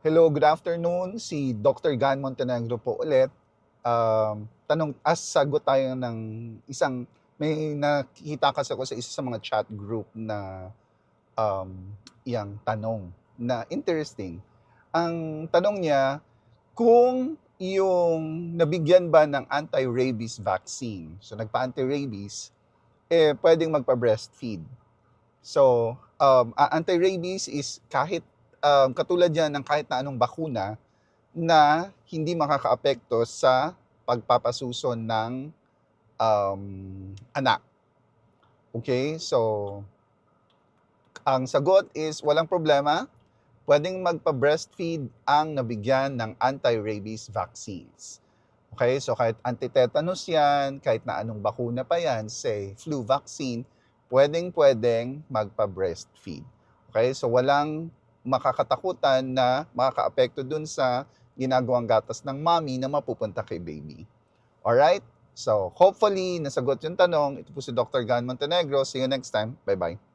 Hello, good afternoon. Si Dr. Gan Montenegro po ulit. Sagot tayo ng may nakikita kasi ako sa isa sa mga chat group na iyang tanong na interesting. Ang tanong niya, kung yung nabigyan ba ng anti-rabies vaccine, so nagpa-anti-rabies, pwedeng magpa-breastfeed. So, anti-rabies is katulad yan ng kahit na anong bakuna na hindi makakaapekto sa pagpapasuso ng anak. Okay? So, ang sagot is walang problema. Pwedeng magpa-breastfeed ang nabigyan ng anti-rabies vaccines. Okay? So, kahit anti-tetanus yan, kahit na anong bakuna pa yan, say flu vaccine, pwedeng magpa-breastfeed. Okay? So, walang makakatakutan na makakaapekto dun sa ginagawang gatas ng mommy na mapupunta kay baby. Alright? So, hopefully, nasagot yung tanong. Ito po si Dr. Gan Montenegro. See you next time. Bye-bye.